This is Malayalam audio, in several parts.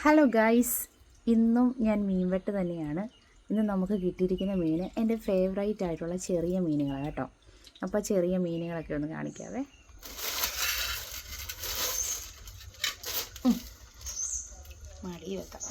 ഹലോ ഗായ്സ്, ഇന്നും ഞാൻ മീൻവെട്ട് തന്നെയാണ്. ഇന്ന് നമുക്ക് കിട്ടിയിരിക്കുന്ന മീൻ എൻ്റെ ഫേവറേറ്റ് ആയിട്ടുള്ള ചെറിയ മീനുകളാണ് കേട്ടോ. അപ്പോൾ ചെറിയ മീനുകളൊക്കെ ഒന്ന് കാണിക്കാവേ. മടി വെക്കാം.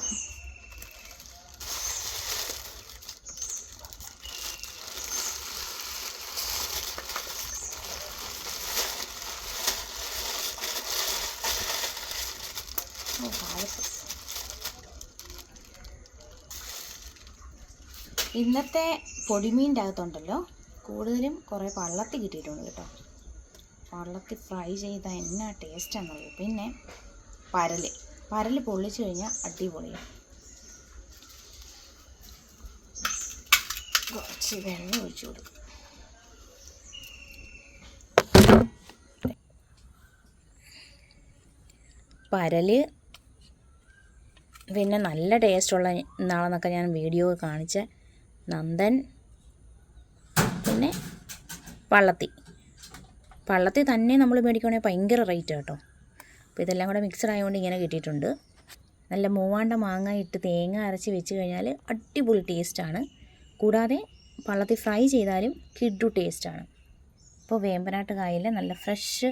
ഇന്നത്തെ പൊടിമീൻ്റെ അകത്തുണ്ടല്ലോ കൂടുതലും കുറേ പള്ളത്തി കിട്ടിയിട്ടുണ്ട് കേട്ടോ. പള്ളത്തി ഫ്രൈ ചെയ്താൽ എന്നാ ടേസ്റ്റാണെന്നറിയോ. പിന്നെ പരൽ പൊള്ളിച്ചു കഴിഞ്ഞാൽ അടിപൊളിയാണ്. കുറച്ച് വെള്ളം ഒഴിച്ചു കൊടുക്കും. പരൽ പിന്നെ നല്ല ടേസ്റ്റുള്ള നാളെന്നൊക്കെ ഞാൻ വീഡിയോ കാണിച്ച നന്ദൻ, പിന്നെ പള്ളത്തി തന്നെ നമ്മൾ മേടിക്കുകയാണെങ്കിൽ ഭയങ്കര റേറ്റ് കേട്ടോ. അപ്പോൾ ഇതെല്ലാം കൂടെ മിക്സഡ് ആയതുകൊണ്ട് ഇങ്ങനെ കിട്ടിയിട്ടുണ്ട്. നല്ല മൂവാണ്ട മാങ്ങ ഇട്ട് തേങ്ങ അരച്ച് വെച്ച് കഴിഞ്ഞാൽ അടിപൊളി ടേസ്റ്റാണ്. കൂടാതെ പള്ളത്തി ഫ്രൈ ചെയ്താലും കിഡു ടേസ്റ്റാണ്. അപ്പോൾ വേമ്പനാട്ട് കായലിലെ നല്ല ഫ്രഷ്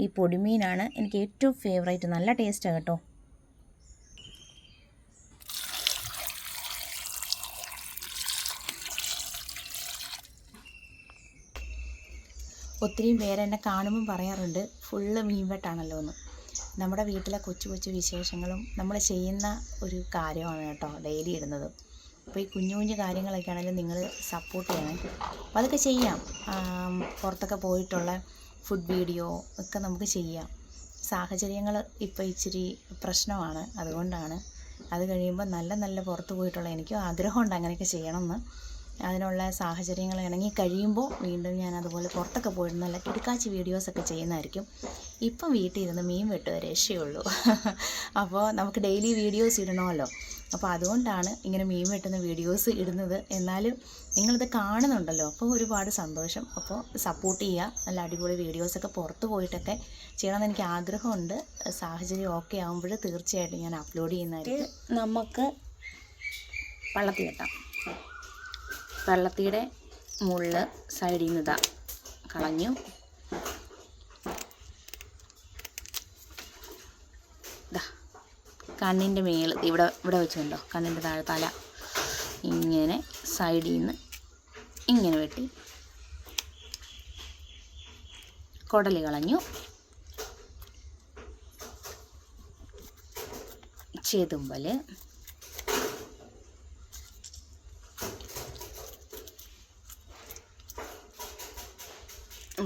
ഈ പൊടിമീനാണ് എനിക്ക് ഏറ്റവും ഫേവറേറ്റ്. നല്ല ടേസ്റ്റാണ് കേട്ടോ. ഒത്തിരിയും പേരെന്നെ കാണുമ്പം പറയാറുണ്ട് ഫുള്ള് മീൻവെട്ടാണല്ലോ എന്ന്. നമ്മുടെ വീട്ടിലെ കൊച്ചു കൊച്ചു വിശേഷങ്ങളും നമ്മൾ ചെയ്യുന്ന ഒരു കാര്യമാണ് കേട്ടോ ഡെയിലി ഇടുന്നത്. അപ്പോൾ ഈ കുഞ്ഞു കുഞ്ഞു കാര്യങ്ങളൊക്കെ ആണെങ്കിലും നിങ്ങൾ സപ്പോർട്ട് ചെയ്യണേ. അപ്പോൾ അതൊക്കെ ചെയ്യാം. പുറത്തൊക്കെ പോയിട്ടുള്ള ഫുഡ് വീഡിയോ ഒക്കെ നമുക്ക് ചെയ്യാം. സാഹചര്യങ്ങൾ ഇപ്പോൾ ഇച്ചിരി പ്രശ്നമാണ്, അതുകൊണ്ടാണ്. അത് കഴിയുമ്പോൾ നല്ല പുറത്ത് പോയിട്ടുള്ള എനിക്കും ആഗ്രഹമുണ്ട് അങ്ങനെയൊക്കെ ചെയ്യണമെന്ന്. അതിനുള്ള സാഹചര്യങ്ങൾ ഇണങ്ങി കഴിയുമ്പോൾ വീണ്ടും ഞാൻ അതുപോലെ പുറത്തൊക്കെ പോയിട്ട് നല്ല കിടുക്കാച്ചി വീഡിയോസൊക്കെ ചെയ്യുന്നതായിരിക്കും. ഇപ്പം വീട്ടിൽ ഇരുന്ന് മീൻ വെട്ടുക രക്ഷയുള്ളൂ. അപ്പോൾ നമുക്ക് ഡെയിലി വീഡിയോസ് ഇടണമല്ലോ. അപ്പോൾ അതുകൊണ്ടാണ് ഇങ്ങനെ മീൻ വെട്ടുന്ന വീഡിയോസ് ഇടുന്നത്. എന്നാലും നിങ്ങളിത് കാണുന്നുണ്ടല്ലോ, അപ്പോൾ ഒരുപാട് സന്തോഷം. അപ്പോൾ സപ്പോർട്ട് ചെയ്യുക. നല്ല അടിപൊളി വീഡിയോസൊക്കെ പുറത്ത് പോയിട്ടൊക്കെ ചെയ്യണമെന്ന് എനിക്ക് ആഗ്രഹമുണ്ട്. സാഹചര്യം ഓക്കെ ആകുമ്പോൾ തീർച്ചയായിട്ടും ഞാൻ അപ്ലോഡ് ചെയ്യുന്നതായിരിക്കും. നമുക്ക് പള്ളത്തി വെട്ടാം. വെള്ളത്തിയുടെ മുള്ള് സൈഡിൽ നിന്ന് ഇതാ കളഞ്ഞു. ഇതാ കണ്ണിൻ്റെ മേൽ ഇവിടെ വെച്ചുണ്ടോ, കണ്ണിൻ്റെ താഴെ തല ഇങ്ങനെ സൈഡിൽ നിന്ന് ഇങ്ങനെ വെട്ടി കുടല് കളഞ്ഞു. ചെതുമ്പൽ,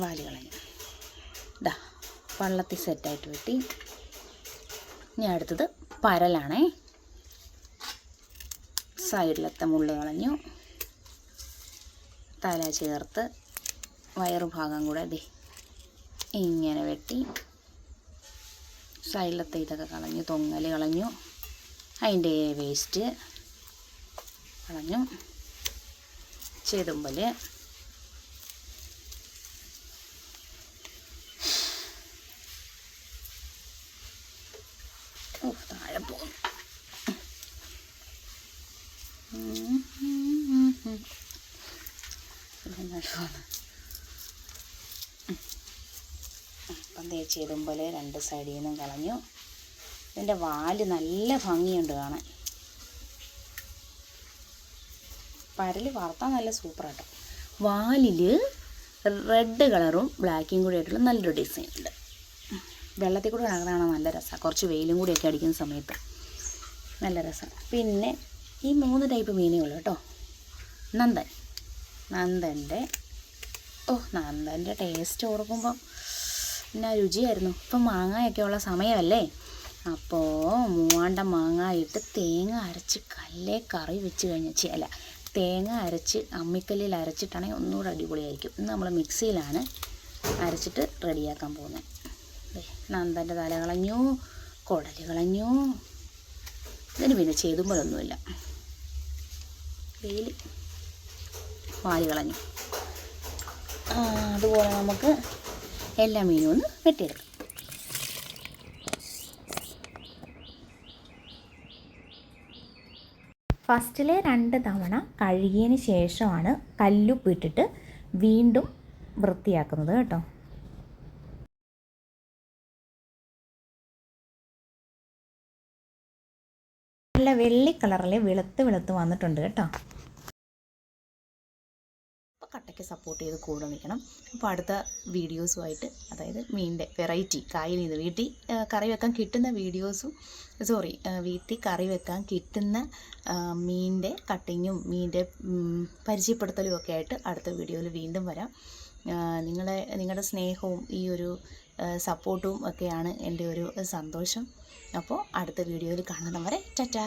വാല് കളഞ്ഞു. ഇതാ പള്ളത്തി സെറ്റായിട്ട് വെട്ടി. ഇനി അടുത്തത് പരലാണേ. സൈഡിലത്തെ മുള്ള് കളഞ്ഞു. തല ചേർത്ത് വയറുഭാഗം കൂടെ ഇങ്ങനെ വെട്ടി. സൈഡിലത്തെ ഇതൊക്കെ കളഞ്ഞു. തൊങ്ങൽ കളഞ്ഞു. അതിൻ്റെ വേസ്റ്റ് കളഞ്ഞു. ചെതുമ്പൽ, താഴെ പോകുന്നു. അപ്പം തേച്ചെടുമ്പോൾ രണ്ട് സൈഡിൽ നിന്നും കളഞ്ഞു. ഇതിൻ്റെ വാല് നല്ല ഭംഗിയുണ്ട് കാണാൻ. പരൽ വറുത്താൽ നല്ല സൂപ്പറാട്ടോ. വാലിൽ റെഡ് കളറും ബ്ലാക്കും കൂടി ആയിട്ടുള്ള നല്ലൊരു ഡിസൈൻ ഉണ്ട്. വെള്ളത്തിൽ കൂടെ കിടക്കുന്നതാണ് നല്ല രസമാണ്. കുറച്ച് വെയിലും കൂടിയൊക്കെ അടിക്കുന്ന സമയത്ത് നല്ല രസമാണ്. പിന്നെ ഈ 3 ടൈപ്പ് മീനുകൾ കേട്ടോ. നന്ദൻ്റെ ടേസ്റ്റ് ഓർക്കുമ്പം എന്നാ രുചിയായിരുന്നു. ഇപ്പം മാങ്ങയൊക്കെ ഉള്ള സമയമല്ലേ. അപ്പോൾ മൂവാണ്ട മാങ്ങ ഇട്ട് തേങ്ങ അരച്ച് കറി വെച്ച് കഴിഞ്ഞാൽ തേങ്ങ അരച്ച് അമ്മിക്കല്ലിൽ അരച്ചിട്ടാണെങ്കിൽ ഒന്നുകൂടെ അടിപൊളിയായിരിക്കും. ഇന്ന് നമ്മൾ മിക്സിയിലാണ് അരച്ചിട്ട് റെഡിയാക്കാൻ പോകുന്നത്. നന്ദൻ്റെ തല കളഞ്ഞു, കുടല് കളഞ്ഞു. ഇതിന് പിന്നെ ചെതുമ്പലൊന്നുമില്ല. വാല് കളഞ്ഞു. അതുപോലെ നമുക്ക് എല്ലാ മീനും ഒന്ന് വെട്ടിയെടുക്കാം. ഫസ്റ്റിലെ 2 തവണ കഴുകിയതിന് ശേഷമാണ് കല്ലുപ്പ് ഇട്ടിട്ട് വീണ്ടും വൃത്തിയാക്കുന്നത് കേട്ടോ. നല്ല വെള്ളി കളറിൽ വെളുത്ത് വന്നിട്ടുണ്ട് കേട്ടോ. അപ്പോൾ കട്ടയ്ക്ക് സപ്പോർട്ട് ചെയ്ത് കൂടെ നിൽക്കണം. അപ്പോൾ അടുത്ത വീഡിയോസുമായിട്ട്, അതായത് മീനിൻ്റെ വെറൈറ്റി കായലിൽ നിന്ന് വീട്ടിൽ കറി വെക്കാൻ കിട്ടുന്ന വീട്ടിൽ കറി വെക്കാൻ കിട്ടുന്ന മീനിൻ്റെ കട്ടിങ്ങും മീനിൻ്റെ പരിചയപ്പെടുത്തലും ഒക്കെ ആയിട്ട് അടുത്ത വീഡിയോയിൽ വീണ്ടും വരാം. നിങ്ങളുടെ സ്നേഹവും ഈ ഒരു സപ്പോർട്ടും ഒക്കെയാണ് എൻ്റെ ഒരു സന്തോഷം. അപ്പോൾ അടുത്ത വീഡിയോയിൽ കാണുന്നവരെ ടാറ്റാ.